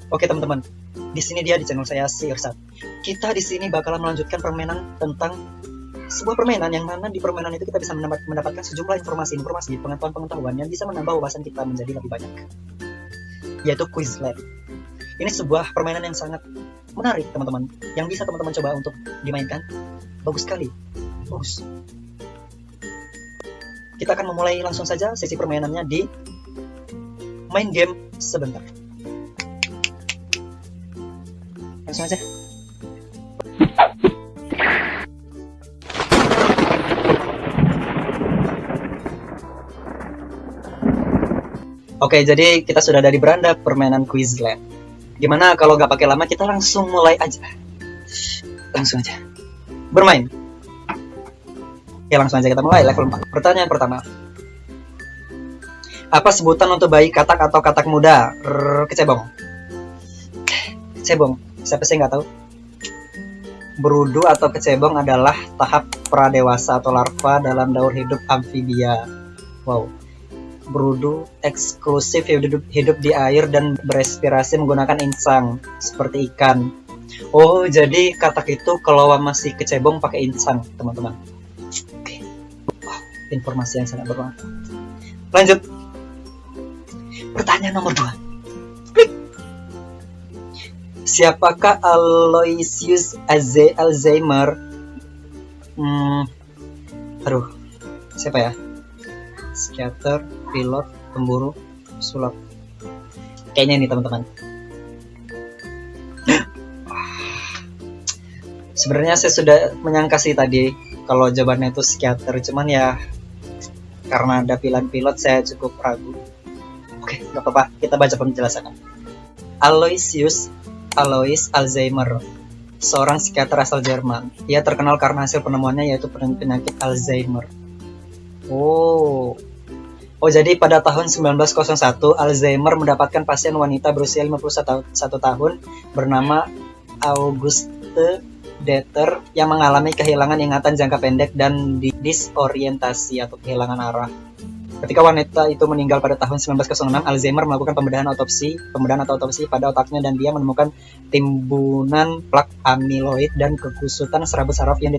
Oke teman-teman, di sini dia di channel saya si Irsad. Kita di sini bakalan melanjutkan permainan tentang sebuah permainan yang mana di permainan itu kita bisa mendapatkan sejumlah informasi, pengetahuan yang bisa menambah wawasan kita menjadi lebih banyak, yaitu Quizlet. Ini sebuah permainan yang sangat menarik teman-teman, yang bisa teman-teman coba untuk dimainkan. Bagus sekali, bagus. Kita akan memulai langsung saja sesi permainannya di main game sebentar. Langsung aja. Oke, jadi kita sudah ada di beranda permainan Quizlet. Gimana kalau nggak pakai lama, kita langsung mulai aja. Langsung aja bermain. Ya langsung aja kita mulai level 4. Pertanyaan pertama. Apa sebutan untuk bayi katak atau katak muda? Kecebong. Kecebong. Siapa sih nggak tahu? Berudu atau kecebong adalah tahap pradewasa atau larva dalam daur hidup amfibia. Wow. Berudu eksklusif hidup di air dan berespirasi menggunakan insang seperti ikan. Oh, jadi katak itu kalau masih kecebong pakai insang, teman-teman. Oke. Wow, informasi yang sangat bermanfaat. Lanjut. Pertanyaan nomor 2. Siapakah Aloysius Alzheimer? Aduh, siapa ya? Psikiater, pilot, pemburu, sulap. Kayaknya ini teman-teman. Sebenarnya saya sudah menyangka sih tadi kalau jawabannya itu psikiater, cuman ya karena ada pilihan pilot saya cukup ragu. Oke, nggak apa-apa, kita baca penjelasannya. Alois Alzheimer, seorang psikiater asal Jerman. Ia terkenal karena hasil penemuannya yaitu penyakit Alzheimer. Oh, jadi pada tahun 1901 Alzheimer mendapatkan pasien wanita berusia 51 tahun bernama Auguste Deter yang mengalami kehilangan ingatan jangka pendek dan disorientasi atau kehilangan arah. Ketika wanita itu meninggal pada tahun 1906, Alzheimer melakukan pembedahan atau otopsi pada otaknya dan dia menemukan timbunan plak amiloid dan kegusutan serabut saraf yang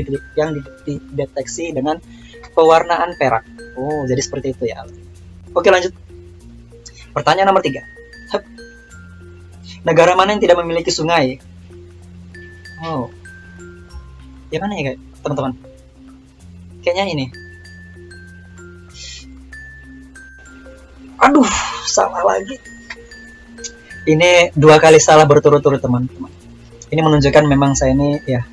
dideteksi dengan pewarnaan perak. Oh, jadi seperti itu ya. Oke, lanjut. Pertanyaan nomor 3. Negara mana yang tidak memiliki sungai? Oh, yang mana ya teman-teman? Kayaknya ini. Aduh, salah lagi. Ini 2 kali salah berturut-turut teman-teman. Ini menunjukkan memang saya ini ya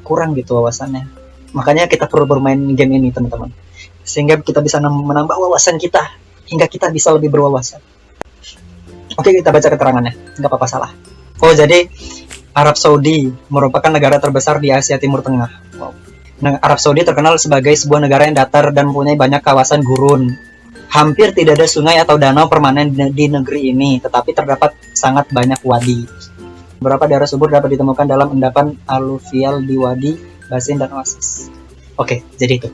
kurang gitu wawasannya. Makanya kita perlu bermain game ini teman-teman, sehingga kita bisa menambah wawasan kita hingga kita bisa lebih berwawasan. Oke, kita baca keterangannya, nggak apa-apa salah. Oh, jadi Arab Saudi merupakan negara terbesar di Asia Timur Tengah. Wow. Nah, Arab Saudi terkenal sebagai sebuah negara yang datar dan mempunyai banyak kawasan gurun. Hampir tidak ada sungai atau danau permanen di negeri ini, tetapi terdapat sangat banyak wadi. Beberapa daerah subur dapat ditemukan dalam endapan aluvial di wadi, basin, dan oasis. Oke, jadi itu.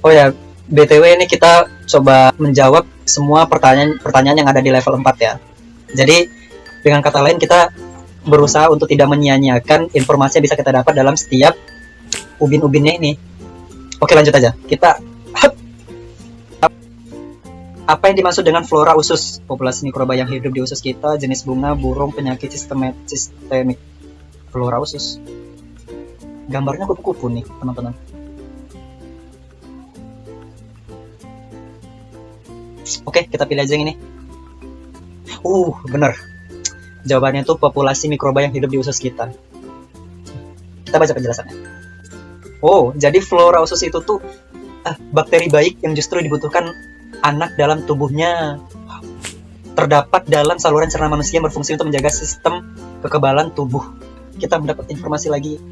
Oh ya, BTW ini kita coba menjawab semua pertanyaan yang ada di level 4 ya. Jadi, dengan kata lain kita berusaha untuk tidak menyia-nyiakan informasi yang bisa kita dapat dalam setiap ubin-ubinnya ini. Oke, lanjut aja. Apa yang dimaksud dengan flora usus? Populasi mikroba yang hidup di usus kita, jenis bunga, burung, penyakit sistemik. Flora usus. Gambarnya kupu-kupu nih, teman-teman. Oke, kita pilih aja yang ini. Bener. Jawabannya itu populasi mikroba yang hidup di usus kita. Kita baca penjelasannya. Oh, jadi flora usus itu tuh bakteri baik yang justru dibutuhkan anak dalam tubuhnya. Terdapat dalam saluran cerna manusia yang berfungsi untuk menjaga sistem kekebalan tubuh. Kita mendapat informasi lagi.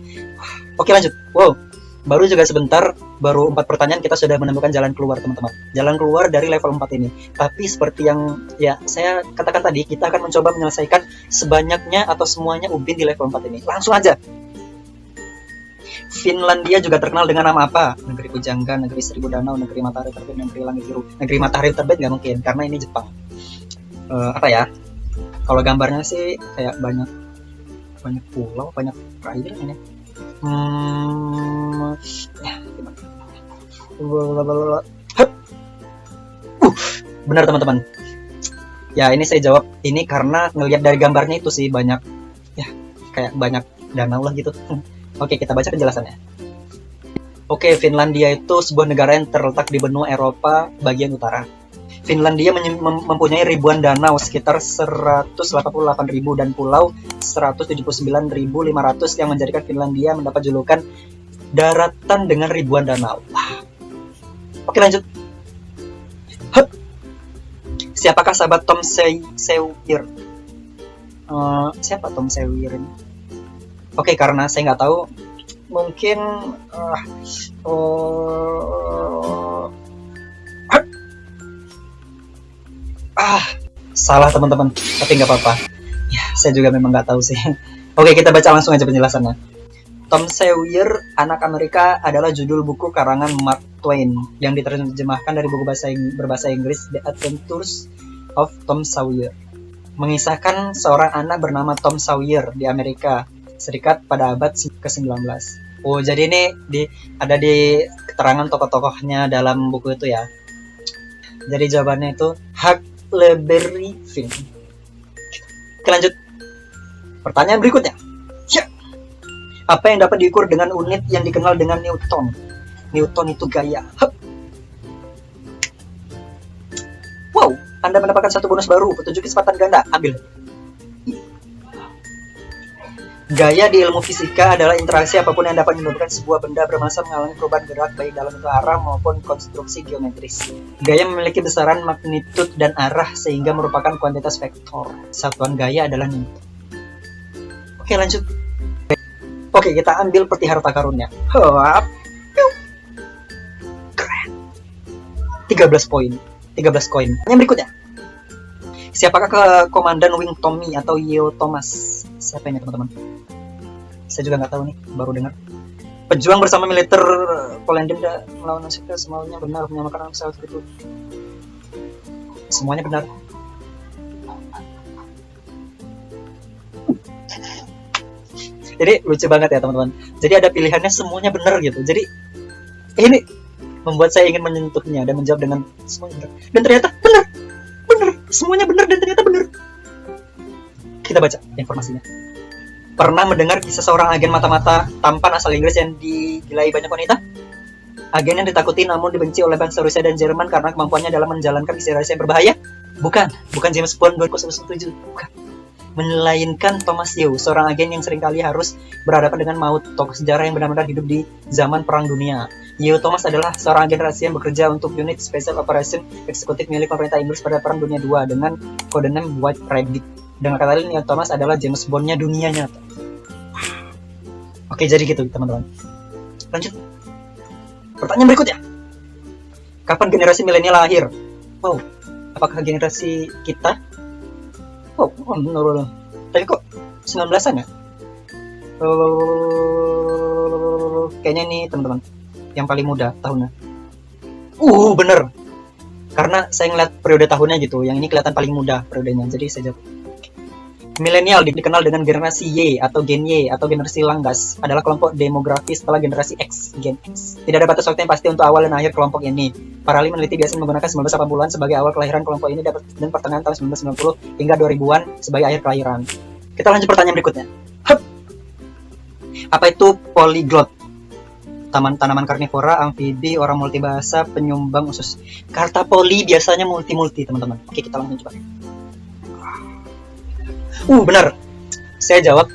Oke, lanjut. Wow, Baru juga sebentar, baru 4 pertanyaan kita sudah menemukan jalan keluar, teman-teman. Jalan keluar dari level 4 ini. Tapi seperti yang ya saya katakan tadi, kita akan mencoba menyelesaikan sebanyaknya atau semuanya ubin di level 4 ini. Langsung aja. Finlandia juga terkenal dengan nama apa? Negeri pujangga, negeri seribu danau, negeri matahari terbit, negeri langit biru. Negeri matahari terbit nggak mungkin, karena ini Jepang. Apa ya? Kalau gambarnya sih kayak banyak pulau, banyak perairan ini. Ya, benar teman-teman. Ya ini saya jawab ini karena ngelihat dari gambarnya itu sih banyak ya kayak banyak danau lah gitu. Oke, kita baca penjelasannya. Oke, Finlandia itu sebuah negara yang terletak di benua Eropa bagian utara. Finlandia mempunyai ribuan danau, sekitar 188.000 dan pulau 179.500 yang menjadikan Finlandia mendapat julukan daratan dengan ribuan danau. Oke, lanjut. Hup. Siapakah sahabat Tom Sawyer? Siapa Tom Sawyer ini? Oke, karena saya nggak tahu, mungkin salah teman-teman, tapi nggak apa-apa. Ya, saya juga memang nggak tahu sih. Oke, kita baca langsung aja penjelasannya. Tom Sawyer, Anak Amerika adalah judul buku karangan Mark Twain yang diterjemahkan dari buku berbahasa Inggris The Adventures of Tom Sawyer. Mengisahkan seorang anak bernama Tom Sawyer di Amerika Serikat pada abad ke-19. Oh, jadi ini ada di keterangan tokoh-tokohnya dalam buku itu ya. Jadi jawabannya itu Huckleberry Finn. Oke, lanjut. Pertanyaan berikutnya. Ya. Apa yang dapat diukur dengan unit yang dikenal dengan Newton? Newton itu gaya. Hup. Wow, Anda mendapatkan satu bonus baru, petunjuk kesempatan ganda. Ambil. Gaya di ilmu fisika adalah interaksi apapun yang dapat menyebabkan sebuah benda bermassa mengalami perubahan gerak baik dalam bentuk arah maupun konstruksi geometris. Gaya memiliki besaran magnitud dan arah sehingga merupakan kuantitas vektor. Satuan gaya adalah Newton. Oke, lanjut. Oke, kita ambil peti harta karunnya. Keren. 13 poin. 13 koin. Yang berikutnya. Siapakah komandan Wing Tommy atau Yeo Thomas? Siapa ini teman-teman? Saya juga nggak tahu nih, baru dengar. Pejuang bersama militer Polandia melawan Nazi, semuanya benar, menyamakan pesawat itu. Semuanya benar. Jadi lucu banget ya teman-teman. Jadi ada pilihannya semuanya benar gitu. Jadi ini membuat saya ingin menyentuhnya dan menjawab dengan semuanya benar. Dan ternyata benar. Semuanya benar dan ternyata benar. Kita baca informasinya. Pernah mendengar kisah seorang agen mata-mata tampan asal Inggris yang digilai banyak wanita? Agen yang ditakuti namun dibenci oleh bangsa Rusia dan Jerman karena kemampuannya dalam menjalankan misi rahasia yang berbahaya? Bukan James Bond 2007, bukan. Melainkan Thomas Yeo, seorang agen yang seringkali harus berhadapan dengan maut, tokoh sejarah yang benar-benar hidup di zaman Perang Dunia. Yeo Thomas adalah seorang agen rahasia yang bekerja untuk unit Special Operation Eksekutif milik pemerintah Inggris pada Perang Dunia II dengan kodenem White Rabbit. Dengan kata lain, Yeo Thomas adalah James Bond-nya dunia nyata. Oke, jadi gitu teman-teman. Lanjut. Pertanyaan berikutnya. Kapan generasi milenial lahir? Wow, apakah generasi kita? Oh, no. Tapi kok 19-an ya? Kayaknya ini teman-teman yang paling muda tahunnya. Bener. Karena saya ngeliat periode tahunnya gitu, yang ini kelihatan paling muda periodenya. Jadi saya jawab. Milenial dikenal dengan generasi Y atau Gen Y atau generasi Langgas, adalah kelompok demografi setelah generasi X, Gen X. Tidak ada batas waktu yang pasti untuk awal dan akhir kelompok ini. Para ahli meneliti biasanya menggunakan 1980-an sebagai awal kelahiran kelompok ini dan pertengahan tahun 1990 hingga 2000-an sebagai akhir kelahiran. Kita lanjut pertanyaan berikutnya. Apa itu polyglot? Tanaman karnivora, amfibi, orang multibahasa, penyumbang usus. Kata poli biasanya multi teman-teman. Oke, kita langsung coba. Benar. Saya jawab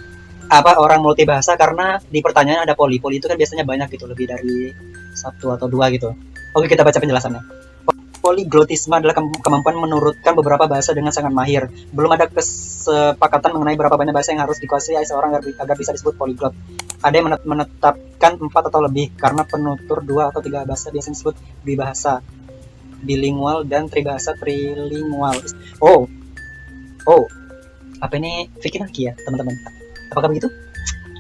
orang multibahasa karena di pertanyaan ada poli. Poli itu kan biasanya banyak gitu, lebih dari 1 atau 2 gitu. Oke, kita baca penjelasannya. Polyglotisme adalah kemampuan menurutkan beberapa bahasa dengan sangat mahir. Belum ada kesepakatan mengenai berapa banyak bahasa yang harus dikuasai seorang agar bisa disebut polyglot. Ada yang menetapkan 4 atau lebih karena penutur 2 atau 3 bahasa biasanya disebut bibahasa, bilingual, dan tribahasa trilingual. Oh, apa ini Vicky lagi ya teman-teman? Apakah begitu?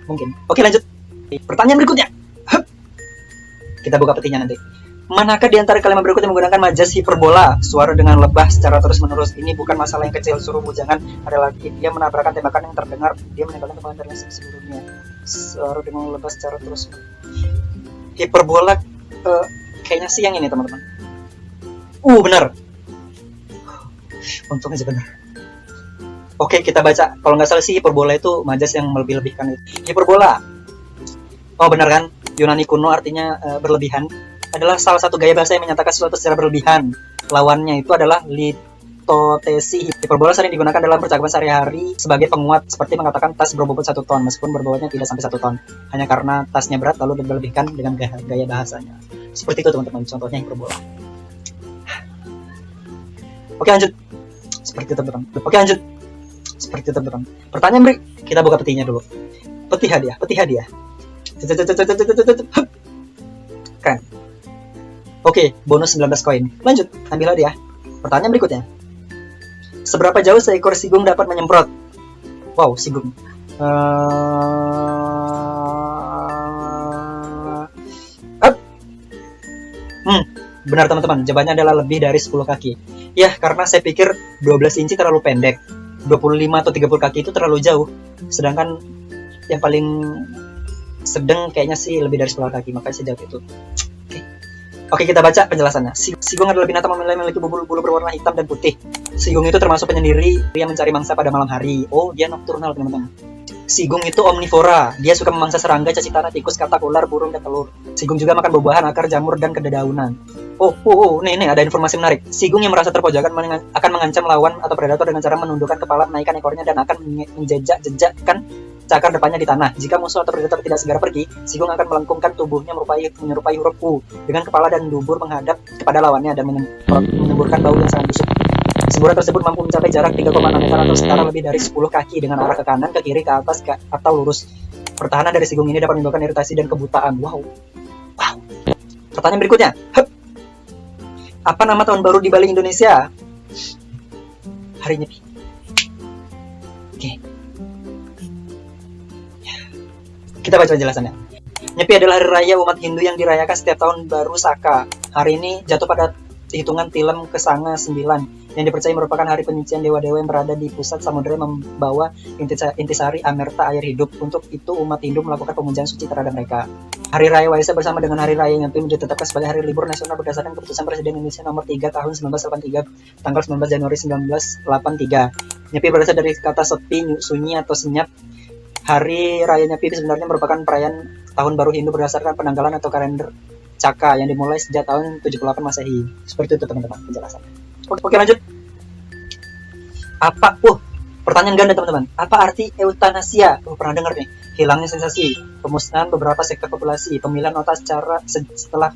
Mungkin. Oke, lanjut. Pertanyaan berikutnya. Hup. Kita buka petinya nanti. Manakah di antara kalimat berikut yang menggunakan majas hiperbola? Suara dengan lebah secara terus-menerus. Ini bukan masalah yang kecil, suruh bujangan. Ada lagi, dia menabrakkan tembakan yang terdengar. Dia meninggalkan tembakan dari sebelumnya. Suara dengan lebah secara terus. Hiperbola, kayaknya sih yang ini teman-teman. Benar. Untung aja benar. Oke, kita baca. Kalau nggak salah sih hiperbola itu majas yang melebih-lebihkan. Hiperbola. Oh benar kan? Yunani kuno artinya berlebihan. Adalah salah satu gaya bahasa yang menyatakan sesuatu secara berlebihan. Lawannya itu adalah litotesi. Hiperbola sering digunakan dalam percakapan sehari-hari sebagai penguat, seperti mengatakan tas berbobot 1 ton, meskipun berbobotnya tidak sampai 1 ton. Hanya karena tasnya berat lalu berlebihkan dengan gaya bahasanya. Seperti itu teman-teman, contohnya hiperbola. Oke lanjut. Seperti itu teman-teman. Oke lanjut. Seperti itu teman-teman. Pertanyaan beri. Kita buka petinya dulu. Peti hadiah. Keren. Oke, bonus 19 koin. Lanjut, ambil hadiah. Pertanyaan berikutnya. Seberapa jauh seekor sigung dapat menyemprot? Wow, sigung. Benar teman-teman, jawabannya adalah lebih dari 10 kaki. Ya, karena saya pikir 12 inci terlalu pendek. 25 atau 30 kaki itu terlalu jauh. Sedangkan yang paling sedang kayaknya sih lebih dari 10 kaki, makanya sejauh itu. Oke, kita baca penjelasannya. Sigung adalah binatang memiliki bulu berwarna hitam dan putih. Sigung itu termasuk penyendiri yang mencari mangsa pada malam hari. Oh, dia nokturnal, teman-teman. Sigung itu omnivora. Dia suka memangsa serangga, cacing tanah, tikus, katak, ular, burung, dan telur. Sigung juga makan buah-buahan, akar, jamur, dan kededaunan. Nih, ada informasi menarik. Sigung yang merasa terpojokan akan mengancam lawan atau predator dengan cara menundukkan kepala, menaikkan ekornya, dan akan menjejak-jejakkan cakar depannya di tanah. Jika musuh atau predator tidak segera pergi, sigung akan melengkungkan tubuhnya menyerupai huruf U dengan kepala dan dubur menghadap kepada lawannya dan menyemburkan bau yang sangat busuk. Semburan tersebut mampu mencapai jarak 3,6 meter atau setara lebih dari 10 kaki dengan arah ke kanan, ke kiri, ke atas, atau lurus. Pertahanan dari sigung ini dapat menimbulkan iritasi dan kebutaan. Wow. Pertanyaan berikutnya. Apa nama tahun baru di Bali, Indonesia? Hari Nyepi. Oke. Kita baca penjelasannya. Nyepi adalah hari raya umat Hindu yang dirayakan setiap tahun baru Saka. Hari ini jatuh pada hitungan Tilem Kesanga 9 yang dipercaya merupakan hari penyucian dewa-dewa yang berada di pusat samudera yang membawa intisari amerta air hidup. Untuk itu umat Hindu melakukan pemujaan suci terhadap mereka. Hari Raya Waisak bersama dengan Hari Raya Nyepi ditetapkan sebagai hari libur nasional berdasarkan keputusan Presiden Indonesia nomor 3 tahun 1983 tanggal 19 Januari 1983. Nyepi berasal dari kata sepi, sunyi, atau senyap. Hari Raya Nyepi sebenarnya merupakan perayaan tahun baru Hindu berdasarkan penanggalan atau kalender Caka yang dimulai sejak tahun 78 Masehi. Seperti itu teman-teman penjelasannya. Oke, lanjut. Pertanyaan ganda teman-teman. Apa arti eutanasia? Pernah dengar nih. Hilangnya sensasi, pemusnahan beberapa sektor populasi, pemilihan otak setelah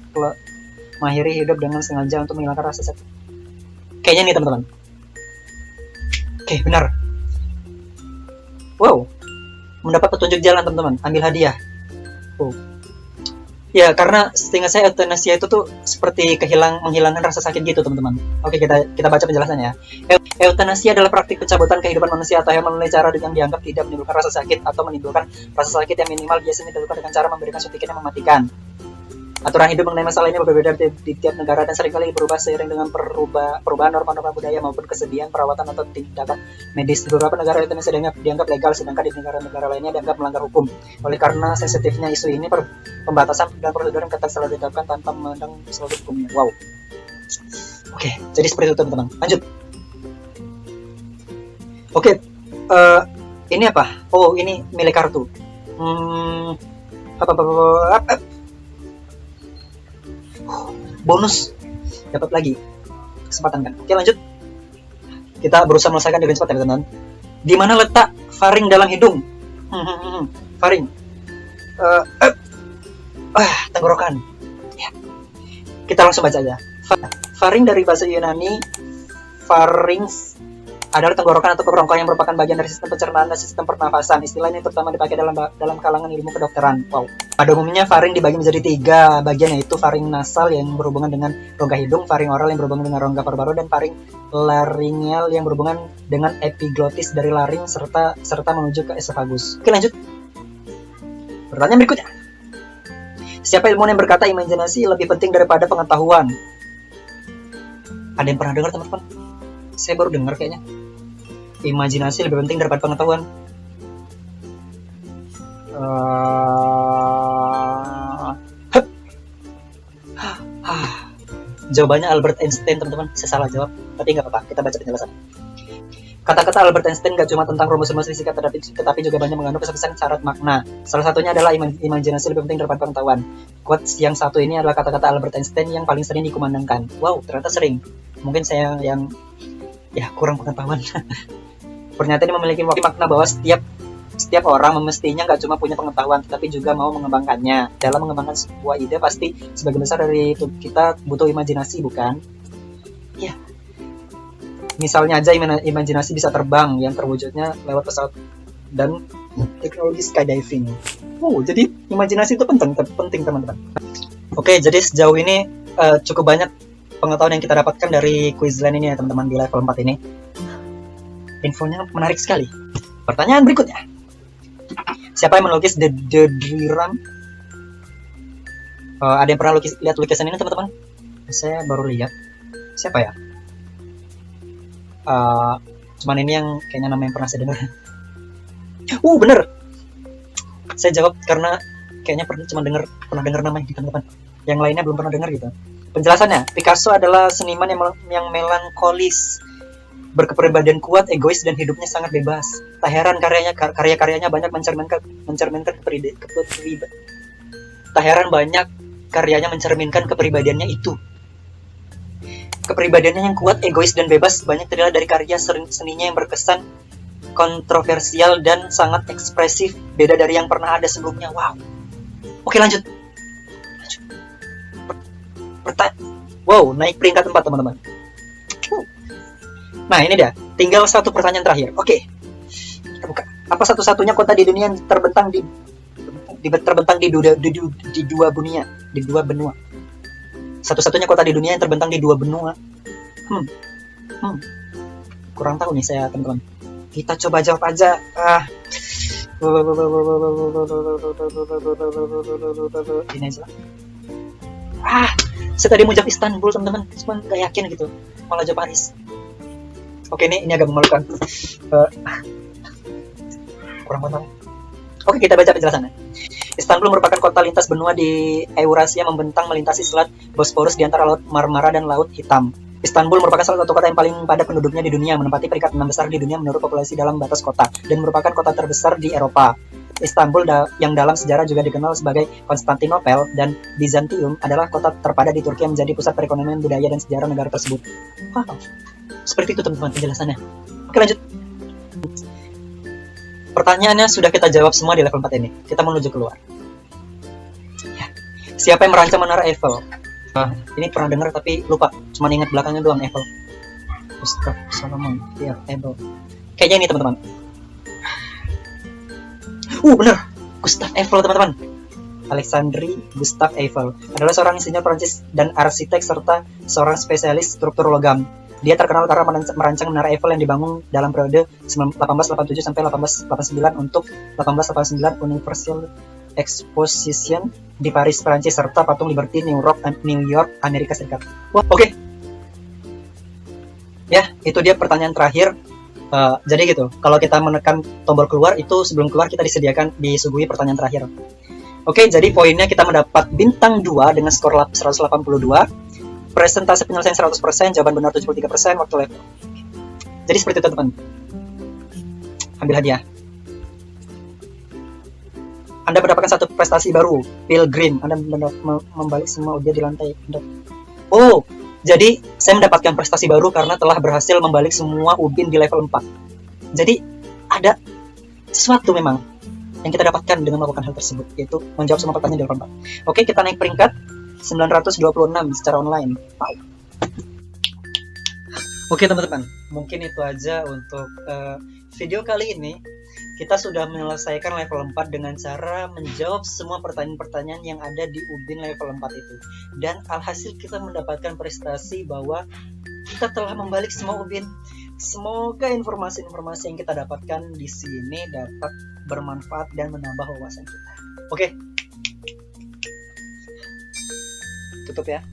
mengakhiri hidup dengan sengaja untuk menghilangkan rasa sakit. Kayaknya nih teman-teman. Oke, benar. Wow. Mendapat petunjuk jalan teman-teman. Ambil hadiah. Ya, karena seingat saya eutanasia itu tuh seperti menghilangkan rasa sakit gitu teman-teman. Oke, kita baca penjelasannya. Eutanasia adalah praktik pencabutan kehidupan manusia atau melalui cara yang dianggap tidak menimbulkan rasa sakit atau menimbulkan rasa sakit yang minimal, biasanya dilakukan dengan cara memberikan suntikan yang mematikan. Aturan hidup mengenai masalah ini berbeda di tiap negara dan seringkali berubah seiring dengan perubahan norma-norma budaya maupun kesediaan perawatan atau tindakan medis. Di beberapa negara euthanasia dianggap legal, sedangkan di negara-negara lainnya dianggap melanggar hukum. Oleh karena sensitifnya isu ini, pembatasan dan prosedur yang ketat selalu ditetapkan tanpa memandang seluruh hukumnya. Wow. Oke, jadi seperti itu teman-teman. Lanjut. Oke, ini apa? Oh, ini milik kartu. Bonus dapat lagi kesempatan kan. Oke, lanjut. Kita berusaha menyelesaikan dengan cepat ya teman-teman. Di mana letak faring dalam hidung? Faring. Tenggorokan. Ya. Kita langsung baca aja. Faring dari bahasa Yunani pharynx adalah tenggorokan atau kerongkongan yang merupakan bagian dari sistem pencernaan dan sistem pernafasan. Istilah ini terutama dipakai dalam kalangan ilmu kedokteran. Wow. Pada umumnya faring dibagi menjadi 3 bagian, yaitu faring nasal yang berhubungan dengan rongga hidung, faring oral yang berhubungan dengan rongga paru-paru, dan faring laryngeal yang berhubungan dengan epiglotis dari laring serta menuju ke esofagus. Oke, lanjut. Pertanyaan berikutnya. Siapa ilmuwan yang berkata imajinasi lebih penting daripada pengetahuan? Ada yang pernah dengar, teman-teman? Saya baru dengar kayaknya. Imajinasi lebih penting daripada pengetahuan. Jawabannya Albert Einstein, teman-teman. Saya salah jawab, tapi nggak apa-apa. Kita baca penjelasan. Kata-kata Albert Einstein gak cuma tentang rumus-rumus fisika, tetapi juga banyak mengandung pesan-pesan syarat makna. Salah satunya adalah imajinasi lebih penting daripada pengetahuan. Quotes yang satu ini adalah kata-kata Albert Einstein yang paling sering dikumandangkan. Wow, ternyata sering. Mungkin saya yang kurang pengetahuan. Pernyataan ini memiliki makna bahwa setiap orang mestinya nggak cuma punya pengetahuan, tetapi juga mau mengembangkannya. Dalam mengembangkan sebuah ide, pasti sebagian besar dari itu kita butuh imajinasi, bukan? Ya. Misalnya aja imajinasi bisa terbang yang terwujudnya lewat pesawat dan teknologi skydiving. Jadi imajinasi itu penting teman-teman. Oke, jadi sejauh ini cukup banyak pengetahuan yang kita dapatkan dari Quizland ini ya teman-teman, di level 4 ini. Infonya menarik sekali. Pertanyaan berikutnya. Siapa yang melukis The Dream? Ada yang pernah lihat lukisan ini, teman-teman? Saya baru lihat. Siapa ya? Cuman ini yang kayaknya nama yang pernah saya dengar. Bener. Saya jawab karena kayaknya pernah dengar nama ini, teman-teman. Yang lainnya belum pernah dengar gitu. Penjelasannya, Picasso adalah seniman yang melankolis, berkepribadian kuat, egois, dan hidupnya sangat bebas. Tak heran karya-karyanya banyak mencerminkan kepribadiannya itu. Kepribadiannya yang kuat, egois, dan bebas banyak terlihat dari karya seninya yang berkesan kontroversial dan sangat ekspresif, beda dari yang pernah ada sebelumnya. Wow. Oke, lanjut. Naik peringkat 4, teman-teman. Nah, ini dia. Tinggal satu pertanyaan terakhir. Oke. Kita buka. Apa satu-satunya kota di dunia yang terbentang di dua benua? Satu-satunya kota di dunia yang terbentang di 2 benua. Kurang tahu nih saya, teman-teman. Kita coba jawab aja. Ini aja. Saya tadi mau jawab Istanbul, teman-teman. Cuma gak yakin gitu. Malah jawab Paris. Oke, ini agak memalukan. Kurang tahu. Oke, kita baca penjelasannya. Istanbul merupakan kota lintas benua di Eurasia, membentang melintasi selat Bosporus di antara Laut Marmara dan Laut Hitam. Istanbul merupakan salah satu kota yang paling padat penduduknya di dunia, menempati peringkat 6 besar di dunia menurut populasi dalam batas kota, dan merupakan kota terbesar di Eropa. Istanbul yang dalam sejarah juga dikenal sebagai Konstantinopel dan Bizantium adalah kota terpadat di Turki yang menjadi pusat perekonomian, budaya, dan sejarah negara tersebut. Wow. Seperti itu, teman-teman, penjelasannya. Oke, lanjut. Pertanyaannya sudah kita jawab semua di level 4 ini. Kita menuju keluar. Ya. Siapa yang merancang Menara Eiffel? Ini pernah dengar tapi lupa. Cuma ingat belakangnya doang, Eiffel. Gustav Solomon Eiffel. Kayaknya ini, teman-teman. Bener. Gustav Eiffel, teman-teman. Alexandre Gustave Eiffel adalah seorang insinyur Prancis dan arsitek serta seorang spesialis struktur logam. Dia terkenal karena merancang Menara Eiffel yang dibangun dalam periode 1887 sampai 1889 untuk 1889 Universal Exposition di Paris, Prancis, serta patung Liberty, New York, Amerika Serikat. Oke. Ya, itu dia pertanyaan terakhir. Jadi gitu, kalau kita menekan tombol keluar, itu sebelum keluar kita disuguhi pertanyaan terakhir. Oke, jadi poinnya kita mendapat bintang 2 dengan skor 182. Presentasi penyelesaian 100%, jawaban benar 73%, waktu level. Jadi seperti itu, teman. Ambil hadiah. Anda mendapatkan satu prestasi baru, Pilgrim. Anda membalik semua ujian di lantai. Jadi saya mendapatkan prestasi baru karena telah berhasil membalik semua ubin di level 4. Jadi ada sesuatu memang yang kita dapatkan dengan melakukan hal tersebut, yaitu menjawab semua pertanyaan di level 4. Oke, kita naik peringkat 926 secara online. Oke teman-teman, mungkin itu aja untuk video kali ini. Kita sudah menyelesaikan level 4 dengan cara menjawab semua pertanyaan-pertanyaan yang ada di Ubin level 4 itu. Dan alhasil kita mendapatkan prestasi bahwa kita telah membalik semua Ubin. Semoga informasi-informasi yang kita dapatkan di sini dapat bermanfaat dan menambah wawasan kita. Oke, tutup ya.